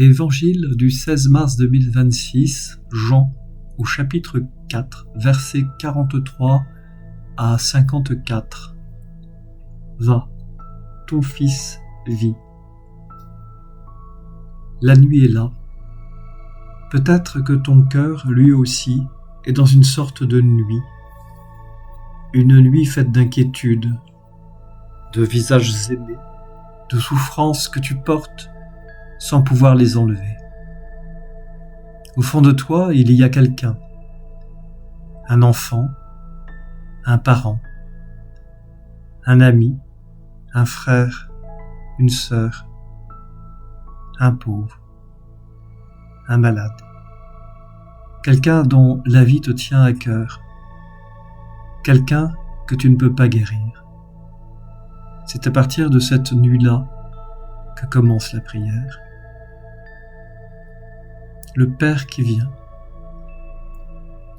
Évangile du 16 mars 2026, Jean, au chapitre 4, versets 43 à 54. Va, ton fils vit. La nuit est là. Peut-être que ton cœur, lui aussi, est dans une sorte de nuit. Une nuit faite d'inquiétudes, de visages aimés, de souffrances que tu portes sans pouvoir les enlever. Au fond de toi, il y a quelqu'un, un enfant, un parent, un ami, un frère, une sœur, un pauvre, un malade, quelqu'un dont la vie te tient à cœur, quelqu'un que tu ne peux pas guérir. C'est à partir de cette nuit-là que commence la prière. Le Père qui vient.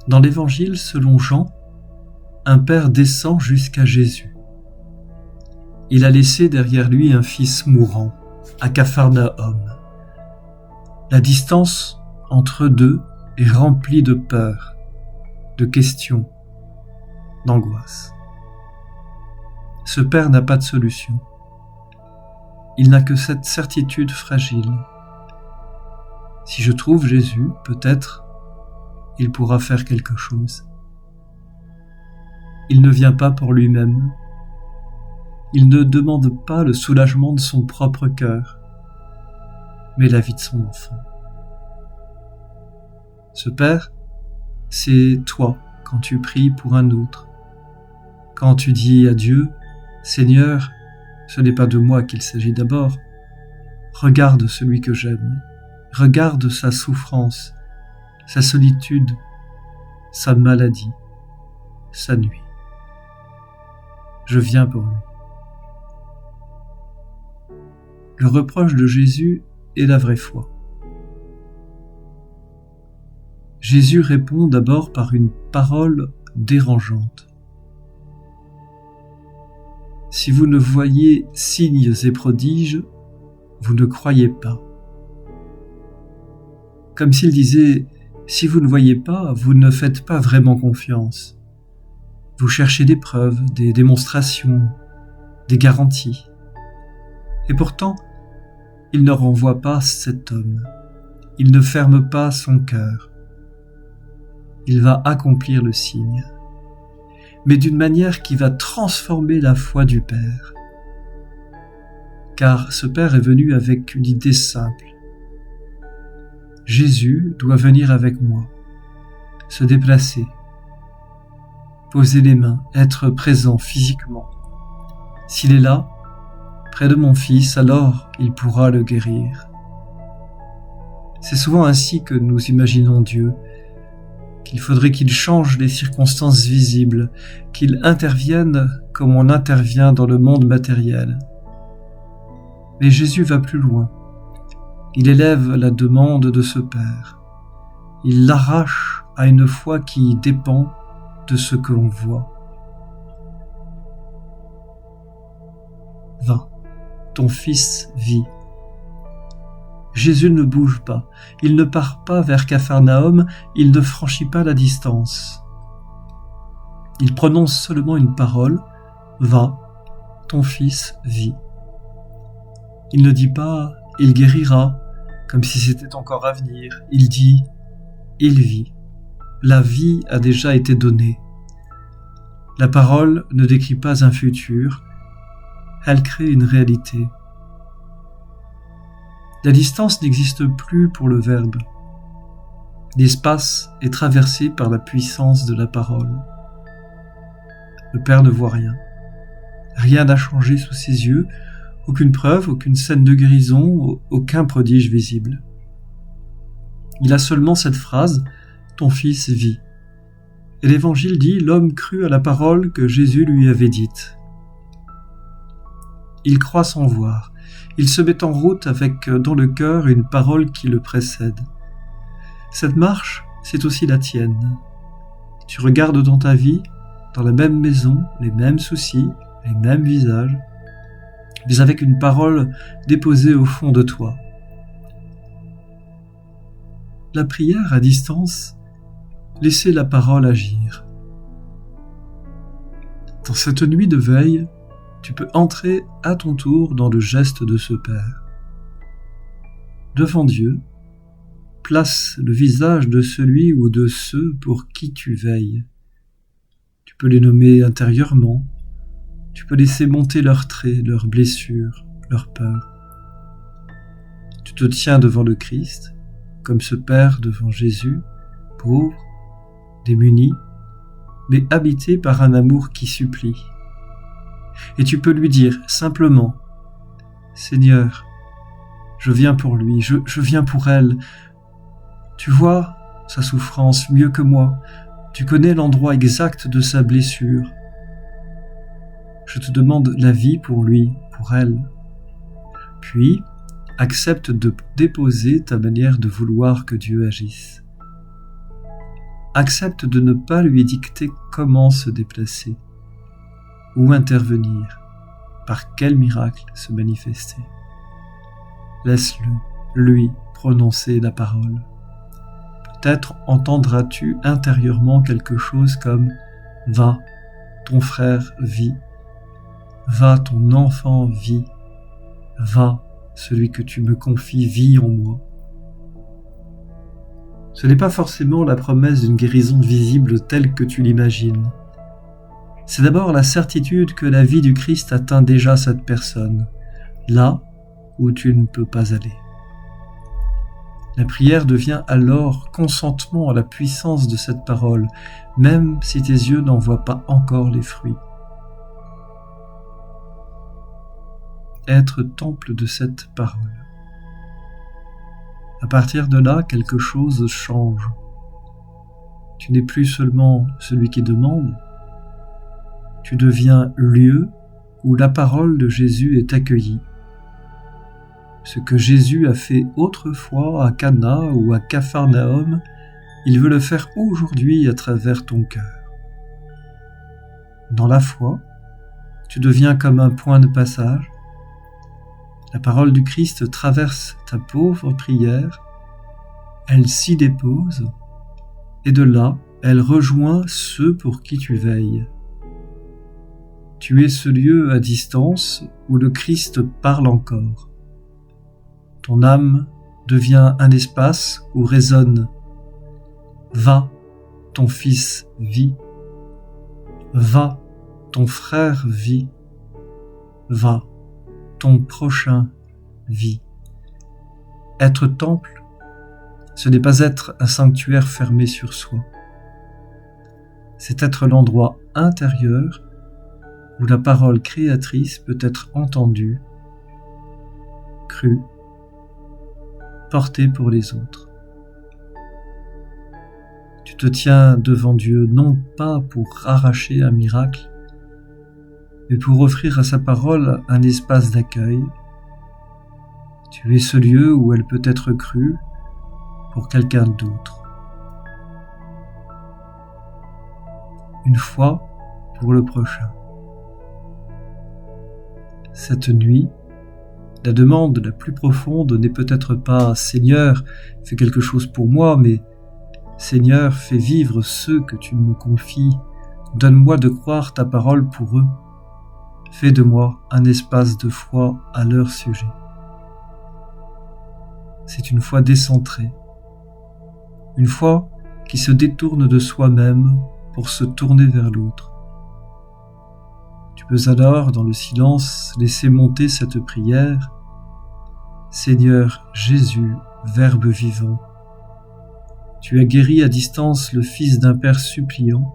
Dans l'Évangile selon Jean, un père descend jusqu'à Jésus. Il a laissé derrière lui un fils mourant, à Capharnaüm. La distance entre eux deux est remplie de peur, de questions, d'angoisse. Ce père n'a pas de solution. Il n'a que cette certitude fragile. Si je trouve Jésus, peut-être, il pourra faire quelque chose. Il ne vient pas pour lui-même. Il ne demande pas le soulagement de son propre cœur, mais la vie de son enfant. Ce Père, c'est toi quand tu pries pour un autre. Quand tu dis à Dieu, « Seigneur, ce n'est pas de moi qu'il s'agit d'abord. Regarde celui que j'aime. Regarde sa souffrance, sa solitude, sa maladie, sa nuit. Je viens pour lui. » Le reproche de Jésus est la vraie foi. Jésus répond d'abord par une parole dérangeante. Si vous ne voyez signes et prodiges, vous ne croyez pas. Comme s'il disait, si vous ne voyez pas, vous ne faites pas vraiment confiance. Vous cherchez des preuves, des démonstrations, des garanties. Et pourtant, il ne renvoie pas cet homme. Il ne ferme pas son cœur. Il va accomplir le signe, mais d'une manière qui va transformer la foi du Père. Car ce Père est venu avec une idée simple. Jésus doit venir avec moi, se déplacer, poser les mains, être présent physiquement. S'il est là, près de mon fils, alors il pourra le guérir. C'est souvent ainsi que nous imaginons Dieu, qu'il faudrait qu'il change les circonstances visibles, qu'il intervienne comme on intervient dans le monde matériel. Mais Jésus va plus loin. Il élève la demande de ce Père. Il l'arrache à une foi qui dépend de ce que l'on voit. Va, ton fils vit. Jésus ne bouge pas, il ne part pas vers Capharnaüm, il ne franchit pas la distance. Il prononce seulement une parole, va, ton fils vit. Il ne dit pas, il guérira, comme si c'était encore à venir. Il dit, il vit. La vie a déjà été donnée. La parole ne décrit pas un futur, elle crée une réalité. La distance n'existe plus pour le Verbe. L'espace est traversé par la puissance de la parole. Le Père ne voit rien. Rien n'a changé sous ses yeux, aucune preuve, aucune scène de guérison, aucun prodige visible. Il a seulement cette phrase « Ton fils vit ». Et l'Évangile dit « L'homme crut à la parole que Jésus lui avait dite ». Il croit sans voir. Il se met en route avec dans le cœur une parole qui le précède. Cette marche, c'est aussi la tienne. Tu regardes dans ta vie, dans la même maison, les mêmes soucis, les mêmes visages, mais avec une parole déposée au fond de toi. la prière à distance, laissez la parole agir. Dans cette nuit de veille, tu peux entrer à ton tour dans le geste de ce Père. Devant Dieu, place le visage de celui ou de ceux pour qui tu veilles. Tu peux les nommer intérieurement, tu peux laisser monter leurs traits, leurs blessures, leurs peurs. Tu te tiens devant le Christ, comme ce Père devant Jésus, pauvre, démuni, mais habité par un amour qui supplie. Et tu peux lui dire simplement, « Seigneur, je viens pour lui, je viens pour elle. Tu vois sa souffrance mieux que moi. Tu connais l'endroit exact de sa blessure. Je te demande la vie pour lui, pour elle. Puis, accepte de déposer ta manière de vouloir que Dieu agisse. Accepte de ne pas lui dicter comment se déplacer, où intervenir, par quel miracle se manifester. Laisse-le, lui, prononcer la parole. Peut-être entendras-tu intérieurement quelque chose comme « Va, ton frère vit. Va, ton enfant vit. Va, celui que tu me confies vit en moi. » Ce n'est pas forcément la promesse d'une guérison visible telle que tu l'imagines. C'est d'abord la certitude que la vie du Christ atteint déjà cette personne, là où tu ne peux pas aller. La prière devient alors consentement à la puissance de cette parole, même si tes yeux n'en voient pas encore les fruits. Être temple de cette parole. À partir de là, quelque chose change. Tu n'es plus seulement celui qui demande, tu deviens lieu où la parole de Jésus est accueillie. Ce que Jésus a fait autrefois à Cana ou à Capharnaüm, il veut le faire aujourd'hui à travers ton cœur. Dans la foi, tu deviens comme un point de passage. La parole du Christ traverse ta pauvre prière, elle s'y dépose, et de là, elle rejoint ceux pour qui tu veilles. Tu es ce lieu à distance où le Christ parle encore. Ton âme devient un espace où résonne « Va, ton fils vit. Va, ton frère vit. Va, ton prochain vit. » Être temple, ce n'est pas être un sanctuaire fermé sur soi. C'est être l'endroit intérieur où la parole créatrice peut être entendue, crue, portée pour les autres. Tu te tiens devant Dieu non pas pour arracher un miracle, mais pour offrir à sa parole un espace d'accueil. Tu es ce lieu où elle peut être crue pour quelqu'un d'autre. Une fois pour le prochain. Cette nuit, la demande la plus profonde n'est peut-être pas « Seigneur, fais quelque chose pour moi », mais « Seigneur, fais vivre ceux que tu me confies, donne-moi de croire ta parole pour eux, fais de moi un espace de foi à leur sujet. » C'est une foi décentrée, une foi qui se détourne de soi-même pour se tourner vers l'autre. Tu peux alors, dans le silence, laisser monter cette prière. Seigneur Jésus, Verbe vivant, tu as guéri à distance le fils d'un père suppliant.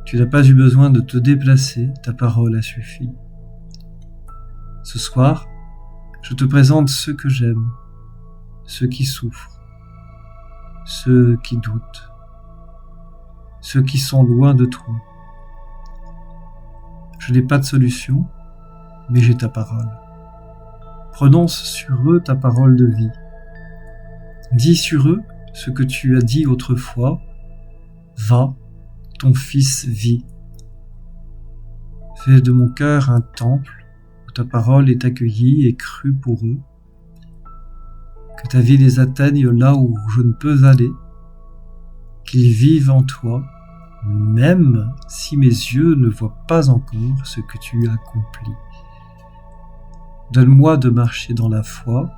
Tu n'as pas eu besoin de te déplacer, ta parole a suffi. Ce soir, je te présente ceux que j'aime, ceux qui souffrent, ceux qui doutent, ceux qui sont loin de toi. Je n'ai pas de solution, mais j'ai ta parole. Prononce sur eux ta parole de vie. Dis sur eux ce que tu as dit autrefois. Va, ton fils vit. Fais de mon cœur un temple où ta parole est accueillie et crue pour eux. que ta vie les atteigne là où je ne peux aller, qu'ils vivent en toi, même si mes yeux ne voient pas encore ce que tu as accompli. Donne-moi de marcher dans la foi,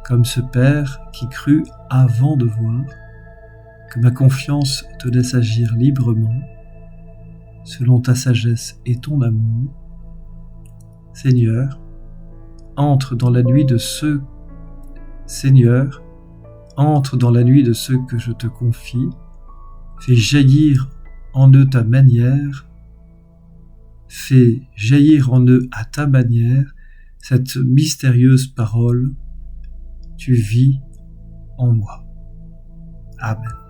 comme ce Père qui crut avant de voir, que ma confiance te laisse agir librement, selon ta sagesse et ton amour. Seigneur, entre dans la nuit de ceux que je te confie, fais jaillir en eux à ta manière cette mystérieuse parole, tu vis en moi. Amen.